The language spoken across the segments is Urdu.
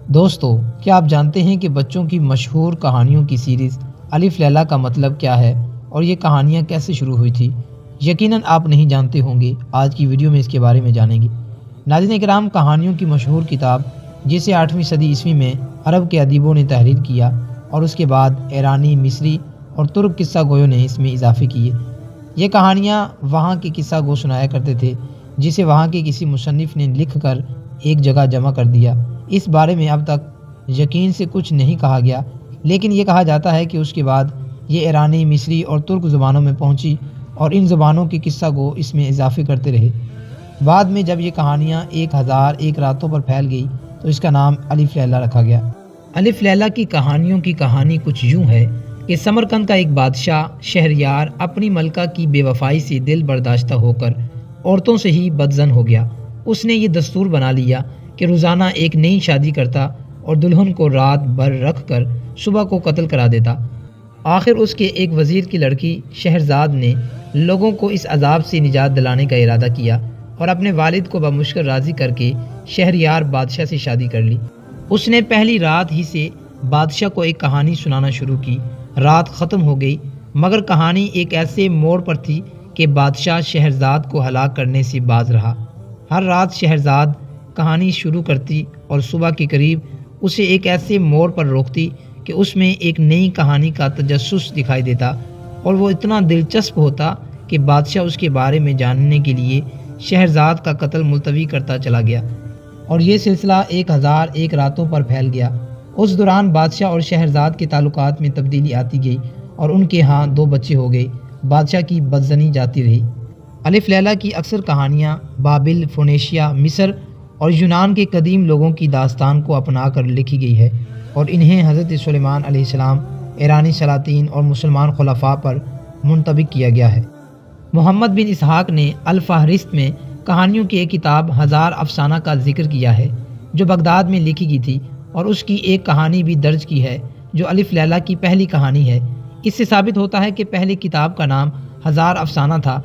دوستو، کیا آپ جانتے ہیں کہ بچوں کی مشہور کہانیوں کی سیریز الف لیلا کا مطلب کیا ہے اور یہ کہانیاں کیسے شروع ہوئی تھی؟ یقیناً آپ نہیں جانتے ہوں گے۔ آج کی ویڈیو میں اس کے بارے میں جانیں گے۔ ناظرین کرام، کہانیوں کی مشہور کتاب جسے 8ویں صدی عیسوی میں عرب کے ادیبوں نے تحریر کیا اور اس کے بعد ایرانی، مصری اور ترک قصہ گویوں نے اس میں اضافے کیے۔ یہ کہانیاں وہاں کے قصہ گو سنایا کرتے تھے جسے وہاں کے کسی مصنف نے لکھ کر ایک جگہ جمع کر دیا۔ اس بارے میں اب تک یقین سے کچھ نہیں کہا گیا، لیکن یہ کہا جاتا ہے کہ اس کے بعد یہ ایرانی، مصری اور ترک زبانوں میں پہنچی اور ان زبانوں کے قصہ گو اس میں اضافے کرتے رہے۔ بعد میں جب یہ کہانیاں 1001 راتوں پر پھیل گئی تو اس کا نام الف لیلا رکھا گیا۔ الف لیلا کی کہانیوں کی کہانی کچھ یوں ہے کہ سمرقند کا ایک بادشاہ شہریار اپنی ملکہ کی بے وفائی سے دل برداشتہ ہو کر عورتوں سے ہی بدظن ہو گیا۔ اس نے یہ دستور بنا لیا کہ روزانہ ایک نئی شادی کرتا اور دلہن کو رات بھر رکھ کر صبح کو قتل کرا دیتا۔ آخر اس کے ایک وزیر کی لڑکی شہرزاد نے لوگوں کو اس عذاب سے نجات دلانے کا ارادہ کیا اور اپنے والد کو بمشکل راضی کر کے شہریار بادشاہ سے شادی کر لی۔ اس نے پہلی رات ہی سے بادشاہ کو ایک کہانی سنانا شروع کی۔ رات ختم ہو گئی مگر کہانی ایک ایسے موڑ پر تھی کہ بادشاہ شہرزاد کو ہلاک کرنے سے باز رہا۔ ہر رات شہرزاد کہانی شروع کرتی اور صبح کے قریب اسے ایک ایسے موڑ پر روکتی کہ اس میں ایک نئی کہانی کا تجسس دکھائی دیتا اور وہ اتنا دلچسپ ہوتا کہ بادشاہ اس کے بارے میں جاننے کے لیے شہرزاد کا قتل ملتوی کرتا چلا گیا اور یہ سلسلہ 1001 راتوں پر پھیل گیا۔ اس دوران بادشاہ اور شہرزاد کے تعلقات میں تبدیلی آتی گئی اور ان کے ہاں 2 بچے ہو گئے۔ بادشاہ کی بدظنی جاتی رہی۔ الف لیلا کی اکثر کہانیاں بابل، فونیشیا، مصر اور یونان کے قدیم لوگوں کی داستان کو اپنا کر لکھی گئی ہے اور انہیں حضرت سلیمان علیہ السلام، ایرانی سلاطین اور مسلمان خلفاء پر منطبق کیا گیا ہے۔ محمد بن اسحاق نے الفہرست میں کہانیوں کی ایک کتاب 1000 افسانہ کا ذکر کیا ہے جو بغداد میں لکھی گئی تھی اور اس کی ایک کہانی بھی درج کی ہے جو الف لیلا کی پہلی کہانی ہے۔ اس سے ثابت ہوتا ہے کہ پہلی کتاب کا نام 1000 افسانہ تھا،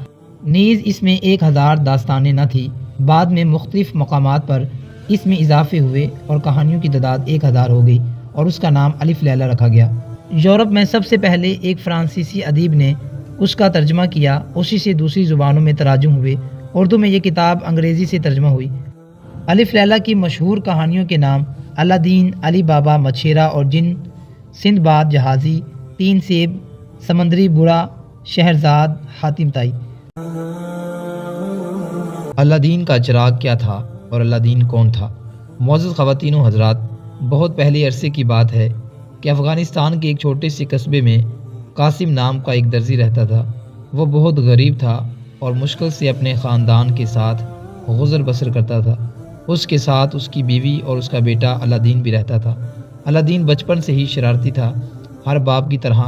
نیز اس میں 1000 داستانیں نہ تھی۔ بعد میں مختلف مقامات پر اس میں اضافے ہوئے اور کہانیوں کی تعداد 1000 ہو گئی اور اس کا نام الف لیلا رکھا گیا۔ یورپ میں سب سے پہلے ایک فرانسیسی ادیب نے اس کا ترجمہ کیا، اسی سے دوسری زبانوں میں تراجم ہوئے۔ اردو میں یہ کتاب انگریزی سے ترجمہ ہوئی۔ الف لیلا کی مشہور کہانیوں کے نام الادین، علی بابا مچھیرا اور جن، سندباد جہازی، 3 سیب، سمندری بڑھا، شہرزاد، حاتم طائی۔ الادین کا چراغ کیا تھا اور الادین کون تھا؟ معزز خواتین و حضرات، بہت پہلے عرصے کی بات ہے کہ افغانستان کے ایک چھوٹے سے قصبے میں قاسم نام کا ایک درزی رہتا تھا۔ وہ بہت غریب تھا اور مشکل سے اپنے خاندان کے ساتھ گزر بسر کرتا تھا۔ اس کے ساتھ اس کی بیوی اور اس کا بیٹا الادین بھی رہتا تھا۔ الادین بچپن سے ہی شرارتی تھا۔ ہر باپ کی طرح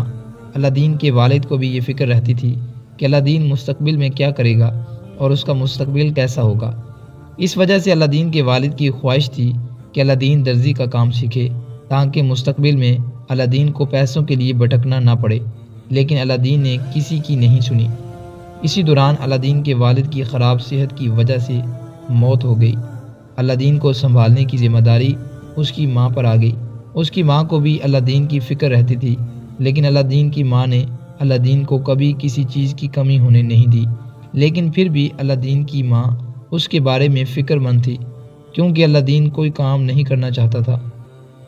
الادین کے والد کو بھی یہ فکر رہتی تھی کہ الادین مستقبل میں کیا کرے گا اور اس کا مستقبل کیسا ہوگا۔ اس وجہ سے الادین کے والد کی خواہش تھی کہ الادین درزی کا کام سیکھے تاکہ مستقبل میں الادین کو پیسوں کے لیے بھٹکنا نہ پڑے، لیکن الادین نے کسی کی نہیں سنی۔ اسی دوران الادین کے والد کی خراب صحت کی وجہ سے موت ہو گئی۔ الادین کو سنبھالنے کی ذمہ داری اس کی ماں پر آ گئی۔ اس کی ماں کو بھی الادین کی فکر رہتی تھی، لیکن الادین کی ماں نے الادین کو کبھی کسی چیز کی کمی ہونے نہیں دی، لیکن پھر بھی الادین کی ماں اس کے بارے میں فکر مند تھی کیونکہ الادین کوئی کام نہیں کرنا چاہتا تھا۔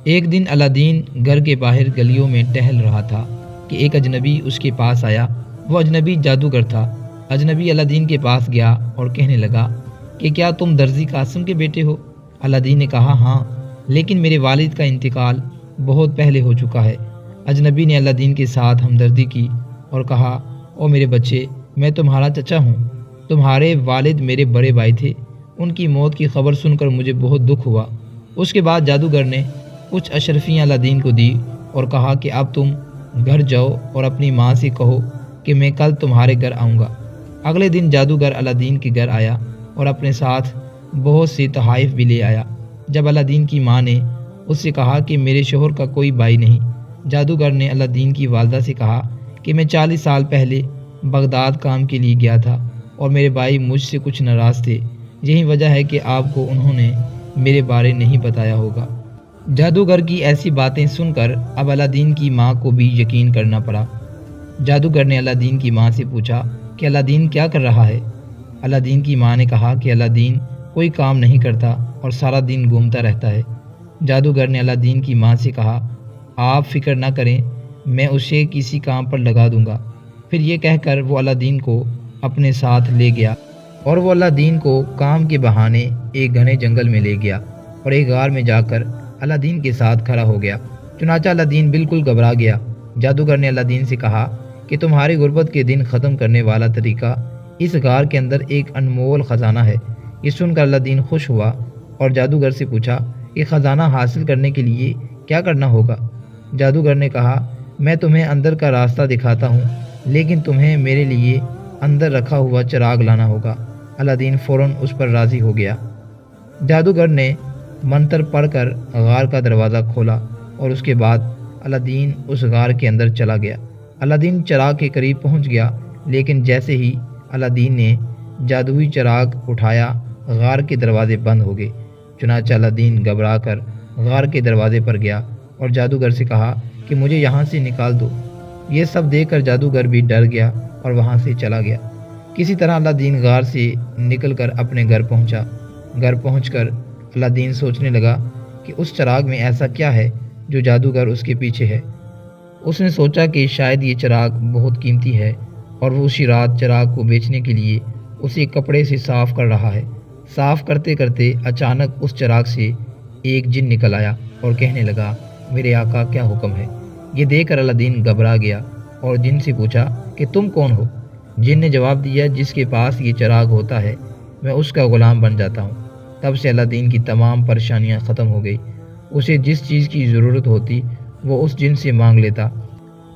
ایک دن الادین گھر کے باہر گلیوں میں ٹہل رہا تھا کہ ایک اجنبی اس کے پاس آیا۔ وہ اجنبی جادوگر تھا۔ اجنبی الادین کے پاس گیا اور کہنے لگا کہ کیا تم درزی قاسم کے بیٹے ہو؟ الادین نے کہا ہاں، لیکن میرے والد کا انتقال بہت پہلے ہو چکا ہے۔ اجنبی نے الادین کے ساتھ ہمدردی کی اور کہا او میرے بچے، میں تمہارا چچا ہوں۔ تمہارے والد میرے بڑے بھائی تھے۔ ان کی موت کی خبر سن کر مجھے بہت دکھ ہوا۔ اس کے بعد جادوگر نے کچھ اشرفیاں الادین کو دی اور کہا کہ اب تم گھر جاؤ اور اپنی ماں سے کہو کہ میں کل تمہارے گھر آؤں گا۔ اگلے دن جادوگر الادین کے گھر آیا اور اپنے ساتھ بہت سے تحائف بھی لے آیا۔ جب الادین کی ماں نے اس سے کہا کہ میرے شوہر کا کوئی بھائی نہیں، جادوگر نے الادین کی والدہ سے کہا کہ میں 40 سال پہلے بغداد کام کے لیے گیا تھا اور میرے بھائی مجھ سے کچھ ناراض تھے، یہی وجہ ہے کہ آپ کو انہوں نے میرے بارے نہیں بتایا ہوگا۔ جادوگر کی ایسی باتیں سن کر اب الادین کی ماں کو بھی یقین کرنا پڑا۔ جادوگر نے الادین کی ماں سے پوچھا کہ الادین کیا کر رہا ہے؟ الادین کی ماں نے کہا کہ الادین کوئی کام نہیں کرتا اور سارا دن گھومتا رہتا ہے۔ جادوگر نے الادین کی ماں سے کہا آپ فکر نہ کریں، میں اسے کسی کام پر لگا دوں گا۔ پھر یہ کہہ کر وہ الادین کو اپنے ساتھ لے گیا اور وہ الادین کو کام کے بہانے ایک گھنے جنگل میں لے گیا اور ایک غار میں جا کر الادین کے ساتھ کھڑا ہو گیا۔ چنانچہ الادین بالکل گھبرا گیا۔ جادوگر نے الادین سے کہا کہ تمہاری غربت کے دن ختم کرنے والا طریقہ اس غار کے اندر ایک انمول خزانہ ہے۔ یہ سن کر الادین خوش ہوا اور جادوگر سے پوچھا کہ خزانہ حاصل کرنے کے لیے کیا کرنا ہوگا؟ جادوگر نے کہا میں تمہیں اندر کا راستہ دکھاتا ہوں، لیکن تمہیں میرے لیے اندر رکھا ہوا چراغ لانا ہوگا۔ الادین فوراً اس پر راضی ہو گیا۔ جادوگر نے منتر پڑھ کر غار کا دروازہ کھولا اور اس کے بعد الادین اس غار کے اندر چلا گیا۔ الادین چراغ کے قریب پہنچ گیا، لیکن جیسے ہی الادین نے جادوئی چراغ اٹھایا غار کے دروازے بند ہو گئے۔ چنانچہ الادین گھبرا کر غار کے دروازے پر گیا اور جادوگر سے کہا کہ مجھے یہاں سے نکال دو۔ یہ سب دیکھ کر جادوگر بھی ڈر گیا اور وہاں سے چلا گیا۔ کسی طرح الادین غار سے نکل کر اپنے گھر پہنچا۔ گھر پہنچ کر الادین سوچنے لگا کہ اس چراغ میں ایسا کیا ہے جو جادوگر اس کے پیچھے ہے۔ اس نے سوچا کہ شاید یہ چراغ بہت قیمتی ہے اور وہ اسی رات چراغ کو بیچنے کے لیے اسے کپڑے سے صاف کر رہا ہے۔ صاف کرتے کرتے اچانک اس چراغ سے ایک جن نکل آیا اور کہنے لگا میرے آقا کیا حکم ہے؟ یہ دیکھ کر الادین گھبرا گیا اور جن سے پوچھا کہ تم کون ہو؟ جن نے جواب دیا جس کے پاس یہ چراغ ہوتا ہے میں اس کا غلام بن جاتا ہوں۔ تب سے الادین کی تمام پریشانیاں ختم ہو گئی۔ اسے جس چیز کی ضرورت ہوتی وہ اس جن سے مانگ لیتا۔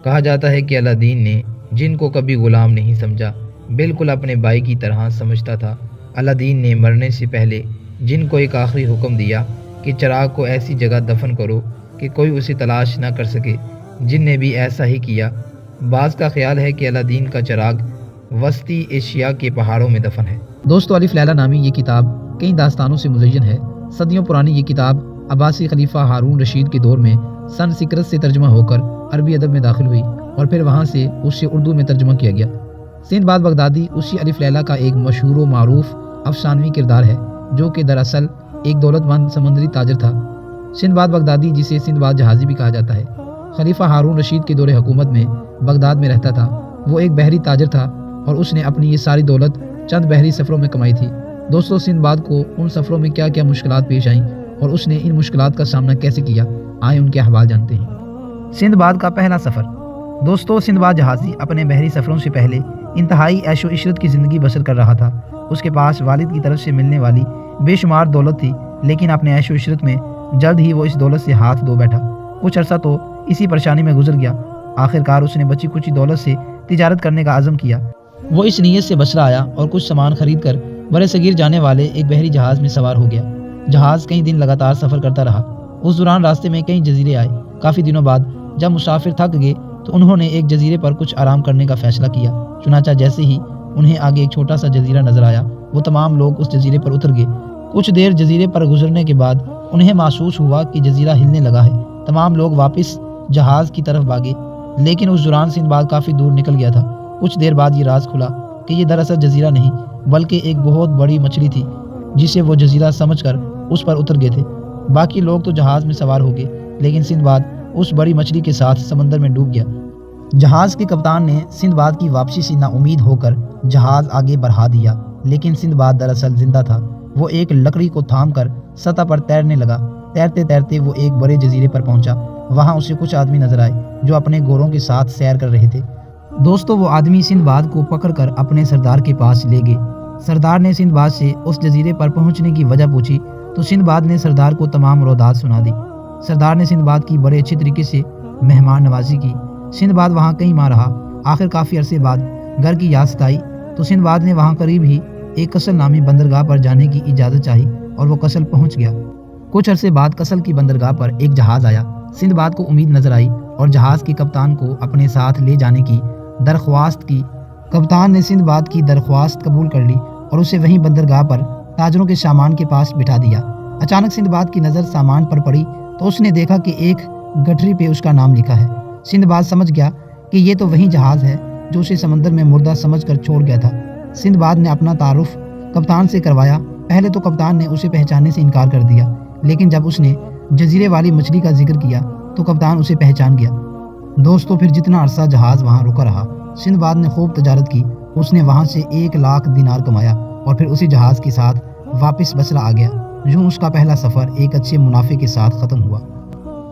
کہا جاتا ہے کہ الادین نے جن کو کبھی غلام نہیں سمجھا، بالکل اپنے بھائی کی طرح سمجھتا تھا۔ الادین نے مرنے سے پہلے جن کو ایک آخری حکم دیا کہ چراغ کو ایسی جگہ دفن کرو کہ کوئی اسے تلاش نہ کر سکے۔ جن نے بھی ایسا ہی کیا۔ بعض کا خیال ہے کہ الادین کا چراغ وسطی ایشیا کے پہاڑوں میں دفن ہے۔ دوستو الف لیلا نامی یہ کتاب کئی داستانوں سے مزین ہے۔ صدیوں پرانی یہ کتاب عباسی خلیفہ ہارون رشید کے دور میں سن سکرت سے ترجمہ ہو کر عربی ادب میں داخل ہوئی اور پھر وہاں سے اسے اردو میں ترجمہ کیا گیا۔ سندباد بغدادی اسی الف لیلا کا ایک مشہور و معروف افسانوی کردار ہے جو کہ دراصل ایک دولت مند سمندری تاجر تھا۔ سندباد بغدادی جسے سندباد جہازی بھی کہا جاتا ہے، خلیفہ ہارون رشید کے دور حکومت میں بغداد میں رہتا تھا۔ وہ ایک بحری تاجر تھا اور اس نے اپنی یہ ساری دولت چند بحری سفروں میں کمائی تھی۔ دوستو سندباد کو ان سفروں میں کیا کیا مشکلات پیش آئیں اور اس نے ان مشکلات کا سامنا کیسے کیا، آئیں ان کے احوال جانتے ہیں۔ سندباد کا پہلا سفر۔ دوستو سندباد جہازی اپنے بحری سفروں سے پہلے انتہائی عیش و عشرت کی زندگی بسر کر رہا تھا۔ اس کے پاس والد کی طرف سے ملنے والی بے شمار دولت تھی، لیکن اپنے عیش و عشرت میں جلد ہی وہ اس دولت سے ہاتھ دھو بیٹھا۔ کچھ عرصہ تو اسی پریشانی میں گزر گیا۔ آخرکار اس نے بچی کچی دولت سے تجارت کرنے کا عزم کیا۔ وہ اس نیت سے بصرہ آیا اور کچھ سامان خرید کر برے صغیر جانے والے ایک بحری جہاز میں سوار ہو گیا۔ جہاز کئی دن لگاتار سفر کرتا رہا۔ اس دوران راستے میں کئی جزیرے آئے۔ کافی دنوں بعد جب مسافر تھک گئے تو انہوں نے ایک جزیرے پر کچھ آرام کرنے کا فیصلہ کیا۔ چنانچہ جیسے ہی انہیں آگے ایک چھوٹا سا جزیرہ نظر آیا، وہ تمام لوگ اس جزیرے پر اتر گئے۔ کچھ دیر جزیرے پر گزرنے کے بعد انہیں محسوس ہوا کہ جزیرہ ہلنے لگا ہے۔ تمام لوگ واپس جہاز کی طرف بھاگے، لیکن اس دوران سندباد کافی دور نکل گیا تھا۔ کچھ دیر بعد یہ راز کھلا کہ یہ دراصل جزیرہ نہیں بلکہ ایک بہت بڑی مچھلی تھی جسے وہ جزیرہ سمجھ کر اس پر اتر گئے تھے۔ باقی لوگ تو جہاز میں سوار ہو گئے، لیکن سندباد اس بڑی مچھلی کے ساتھ سمندر میں ڈوب گیا۔ جہاز کے کپتان نے سندباد کی واپسی سے نا امید ہو کر جہاز آگے بڑھا دیا، لیکن سندباد دراصل زندہ تھا۔ وہ ایک لکڑی کو تھام کر سطح پر تیرنے لگا۔ تیرتے تیرتے وہ ایک بڑے جزیرے پر پہنچا۔ وہاں اسے کچھ آدمی نظر آئے جو اپنے گھوڑوں کے ساتھ سیر کر رہے تھے۔ دوستو وہ آدمی سندباد کو پکڑ کر اپنے سردار کے پاس لے گئے۔ سردار نے سندباد سے اس جزیرے پر پہنچنے کی وجہ پوچھی تو سندباد نے سردار کو تمام رودات سنا دی۔ سردار نے سندباد کی بڑے اچھے طریقے سے مہمان نوازی کی۔ سندباد وہاں کئی ماہ رہا۔ آخر کافی عرصے بعد گھر کی یاست آئی تو سندباد نے وہاں قریب ہی ایک کسل نامی بندرگاہ پر جانے کی اجازت چاہی اور وہ کسل پہنچ گیا۔ کچھ عرصے بعد کسل کی بندرگاہ پر ایک جہاز آیا۔ سندباد کو امید نظر آئی اور جہاز کے کپتان کو اپنے ساتھ لے جانے کی درخواست کی۔ کپتان نے سندباد کی درخواست قبول کر لی اور اسے وہیں بندرگاہ پر تاجروں کے سامان کے پاس بٹھا دیا۔ اچانک سندباد کی نظر سامان پر پڑی تو اس نے دیکھا کہ ایک گٹھری پہ اس کا نام لکھا ہے۔ سندباد سمجھ گیا کہ یہ تو وہی جہاز ہے جو اسے سمندر میں مردہ سمجھ کر چھوڑ گیا تھا۔ سندباد نے اپنا تعارف کپتان سے کروایا۔ پہلے تو کپتان نے اسے پہچاننے سے انکار کر دیا، لیکن جب اس نے جزیرے والی مچھلی کا ذکر کیا تو کپتان اسے پہچان گیا۔ دوستو، پھر جتنا عرصہ جہاز وہاں رکا رہا، سندباد نے خوب تجارت کی۔ اس نے وہاں سے 1,00,000 دینار کمایا اور پھر اسی جہاز کے ساتھ واپس بصرہ آ گیا۔ یوں اس کا پہلا سفر ایک اچھے منافع کے ساتھ ختم ہوا۔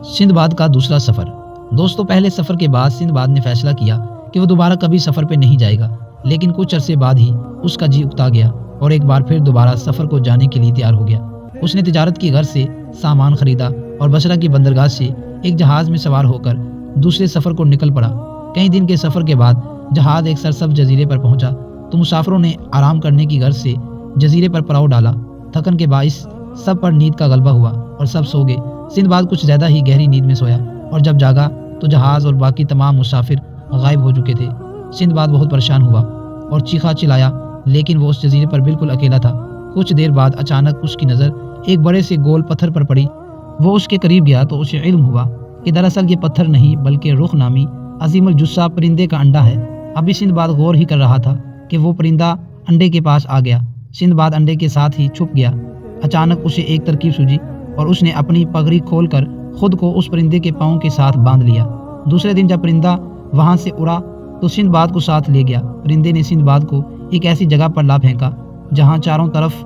سندباد کا دوسرا سفر۔ دوستو، پہلے سفر کے بعد سندباد نے فیصلہ کیا کہ وہ دوبارہ کبھی سفر پہ نہیں جائے گا، لیکن کچھ عرصے بعد ہی اس کا جی اکتا گیا اور ایک بار پھر دوبارہ سفر کو جانے کے لیے تیار ہو گیا۔ اس نے تجارت کی غرض سے سامان خریدا اور بصرہ کی بندرگاہ سے ایک جہاز میں سوار ہو کر دوسرے سفر کو نکل پڑا۔ کئی دن کے سفر کے بعد جہاز ایک سرسبز جزیرے پر پہنچا تو مسافروں نے آرام کرنے کی غرض سے جزیرے پر پڑاؤ ڈالا۔ تھکن کے باعث سب پر نیند کا غلبہ ہوا اور سب سو گئے۔ سندباد کچھ زیادہ ہی گہری نیند میں سویا اور جب جاگا تو جہاز اور باقی تمام مسافر غائب ہو چکے تھے۔ سندباد بہت پریشان ہوا اور چیخا چلایا، لیکن وہ اس جزیرے پر بالکل اکیلا تھا۔ کچھ دیر بعد اچانک اس کی نظر ایک بڑے سے گول پتھر پر پڑی۔ وہ اس کے قریب گیا تو اسے علم ہوا کہ دراصل یہ پتھر نہیں بلکہ رخ نامی عظیم الجثہ پرندے کا انڈا ہے۔ ابھی سندباد غور ہی کر رہا تھا کہ وہ پرندہ انڈے کے پاس آ گیا۔ سندباد انڈے کے ساتھ ہی چھپ گیا۔ اچانک اسے ایک ترکیب سوجی اور اس نے اپنی پگڑی کھول کر خود کو اس پرندے کے پاؤں کے ساتھ باندھ لیا۔ دوسرے دن جب پرندہ وہاں سے اڑا تو سندباد کو ساتھ لے گیا۔ پرندے نے سندباد کو ایک ایسی جگہ پر لا پھینکا جہاں چاروں طرف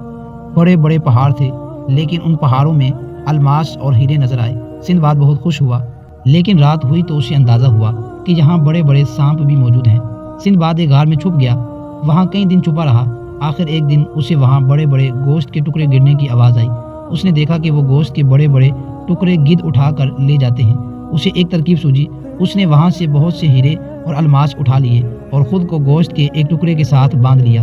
بڑے بڑے پہاڑ تھے، لیکن ان پہاڑوں میں الماس اور ہیرے نظر آئے۔ سندباد بہت خوش ہوا، لیکن رات ہوئی تو اسے اندازہ ہوا کہ یہاں بڑے بڑے سانپ بھی موجود ہیں۔ سندباد ایک غار میں چھپ گیا، وہاں کئی دن چھپا رہا۔ آخر ایک دن اسے وہاں بڑے بڑے گوشت کے ٹکڑے گرنے کی آواز آئی۔ اس نے دیکھا کہ وہ گوشت کے بڑے بڑے ٹکڑے گدھ اٹھا کر لے جاتے ہیں۔ اسے ایک ترکیب سوجی، اس نے وہاں سے بہت سے ہیرے اور الماس اٹھا لیے اور خود کو گوشت کے ایک ٹکڑے کے ساتھ باندھ لیا۔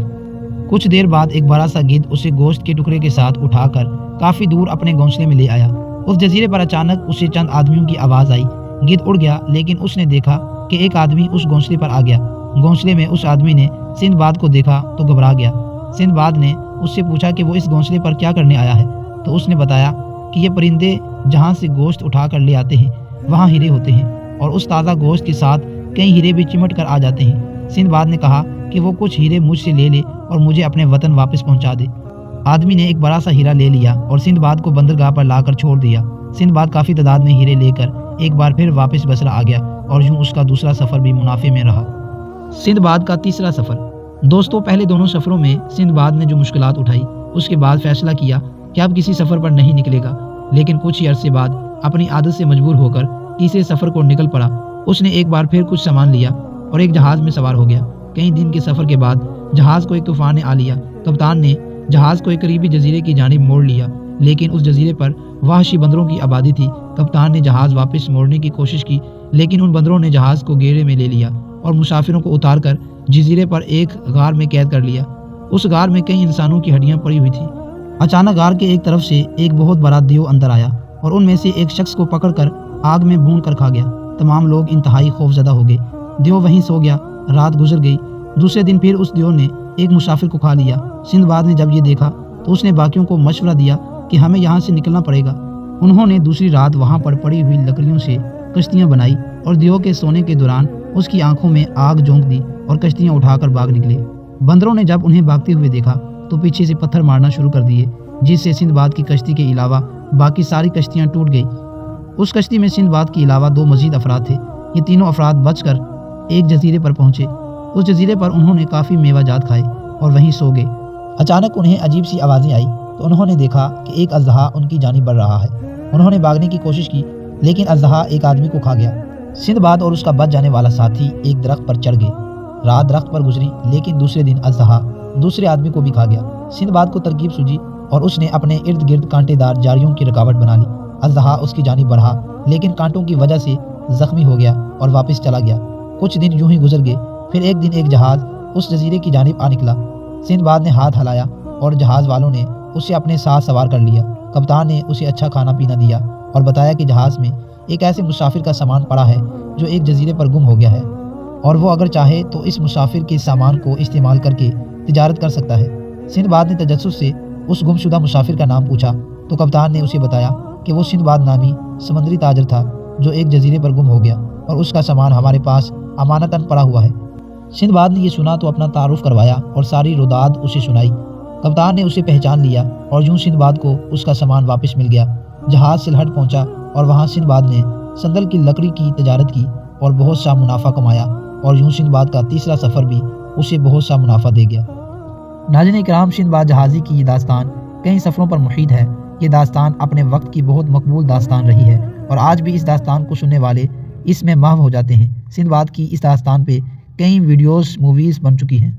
کچھ دیر بعد ایک بڑا سا گدھ اسے گوشت کے ٹکڑے کے ساتھ اٹھا کر کافی دور اپنے گھونسلے میں لے آیا۔ اس جزیرے پر اچانک اسے چند آدمیوں کی آواز آئی۔ گدھ اڑ گیا، لیکن اس نے دیکھا کہ ایک آدمی اس گھونسلے پر آ گیا۔ گھونسلے میں اس آدمی نے سندباد کو دیکھا تو گھبرا گیا۔ سندباد نے اس سے پوچھا کہ وہ اس گھونسلے پر کیا کرنے آیا ہے، تو اس نے بتایا کہ یہ پرندے جہاں سے گوشت اٹھا کر لے آتے ہیں وہاں ہیرے ہوتے ہیں اور اس تازہ گوشت کے ساتھ کئی ہیرے بھی چمٹ کر آ جاتے ہیں۔ سندباد نے کہا کہ وہ کچھ ہیرے مجھ سے لے لے اور مجھے اپنے وطن واپس پہنچا دے۔ آدمی نے ایک بڑا سا ہیرا لے لیا اور سندباد کو بندرگاہ پر لا کر چھوڑ دیا۔ سندباد کافی تعداد میں ہیرے لے کر ایک بار پھر واپس بصرہ آ گیا اور یوں اس کا دوسرا سفر بھی منافع میں رہا۔ سندباد کا تیسرا سفر۔ دوستو، پہلے دونوں سفروں میں سندباد نے جو مشکلات اٹھائی، اس کے بعد فیصلہ کیا کہ اب کسی سفر پر نہیں نکلے گا، لیکن کچھ ہی عرصے بعد اپنی عادت سے مجبور ہو کر تیسرے سفر کو نکل پڑا۔ اس نے ایک بار پھر کچھ سامان لیا اور ایک جہاز میں سوار ہو گیا۔ کئی دن کے سفر کے بعد جہاز کو ایک طوفان نے آ لیا۔ کپتان نے جہاز کو ایک قریبی جزیرے کی جانب موڑ لیا، لیکن اس جزیرے پر وحشی بندروں کی آبادی تھی۔ کپتان نے جہاز واپس موڑنے کی کوشش کی، لیکن ان بندروں نے جہاز کو گھیرے میں لے لیا اور مسافروں کو اتار کر جزیرے پر ایک غار میں قید کر لیا۔ اس غار میں کئی انسانوں کی ہڈیاں پڑی ہوئی تھیں۔ اچانک غار کے ایک طرف سے ایک بہت بڑا دیو اندر آیا اور ان میں سے ایک شخص کو پکڑ کر آگ میں بھون کر کھا گیا۔ تمام لوگ انتہائی خوفزدہ ہو گئے۔ دیو وہیں سو گیا۔ رات گزر گئی۔ دوسرے دن پھر اس دیو نے ایک مسافر کو کھا لیا۔ سندباد نے جب یہ دیکھا تو اس نے باقیوں کو مشورہ دیا کہ ہمیں یہاں سے نکلنا پڑے گا۔ انہوں نے دوسری رات وہاں پر پڑی ہوئی لکڑیوں سے کشتیاں بنائی اور دیو کے سونے کے دوران اس کی آنکھوں میں آگ جھونک دی اور کشتیاں اٹھا کر بھاگ نکلے۔ بندروں نے جب انہیں بھاگتے ہوئے دیکھا تو پیچھے سے پتھر مارنا شروع کر دیے، جس سے سندباد کی کشتی کے علاوہ باقی ساری کشتیاں ٹوٹ گئی۔ اس کشتی میں سندباد کے علاوہ 2 مزید افراد تھے۔ یہ تینوں افراد بچ کر ایک جزیرے پر پہنچے۔ اس جزیرے پر انہوں نے کافی میوہ جات کھائے اور وہیں سو گئے۔ اچانک انہیں عجیب سی آوازیں آئی تو انہوں نے دیکھا کہ ایک اژدہا ان کی جانب بڑھ رہا ہے۔ انہوں نے بھاگنے کی کوشش کی، لیکن اژدہا ایک آدمی کو کھا گیا۔ سندباد اور اس کا بچ جانے والا ساتھی ایک درخت پر چڑھ گئے۔ رات درخت پر گزری، لیکن دوسرے دن اژدہا دوسرے آدمی کو بھی کھا گیا۔ سندباد کو ترکیب سوجی اور اس نے اپنے ارد گرد کانٹے دار جاریوں کی رکاوٹ بنا لی۔ اژدہا اس کی جانب بڑھا، لیکن کانٹوں کی وجہ سے زخمی ہو گیا اور واپس چلا گیا۔ کچھ دن یوں ہی گزر گئے۔ پھر ایک دن ایک جہاز اس جزیرے کی جانب آ نکلا۔ سندباد نے ہاتھ ہلایا اور جہاز والوں نے اسے اپنے ساتھ سوار کر لیا۔ کپتان نے اسے اچھا کھانا پینا دیا اور بتایا کہ جہاز میں ایک ایسے مسافر کا سامان پڑا ہے جو ایک جزیرے پر گم ہو گیا ہے، اور وہ اگر چاہے تو اس مسافر کے سامان کو استعمال کر کے تجارت کر سکتا ہے۔ سندباد نے تجسس سے اس گمشدہ مسافر کا نام پوچھا تو کپتان نے اسے بتایا کہ وہ سندباد نامی سمندری تاجر تھا جو ایک جزیرے پر گم ہو گیا اور اس کا سامان ہمارے پاس امانتاً پڑا ہوا ہے۔ سندباد نے یہ سنا تو اپنا تعارف کروایا اور ساری روداد اسے سنائی۔ کپتان نے اسے پہچان لیا اور یوں سندباد کو اس کا سامان واپس مل گیا۔ جہاز سلہٹ پہنچا اور وہاں سندباد نے سندل کی لکڑی کی تجارت کی اور بہت سا منافع کمایا، اور یوں سندباد کا تیسرا سفر بھی اسے بہت سا منافع دے گیا۔ ناظرین اکرام، سندباد جہازی کی یہ داستان کئی سفروں پر محیط ہے۔ یہ داستان اپنے وقت کی بہت مقبول داستان رہی ہے اور آج بھی اس داستان کو سننے والے اس میں محو ہو جاتے ہیں۔ سندباد کی اس داستان پہ کئی ویڈیوز، موویز بن چکی ہیں۔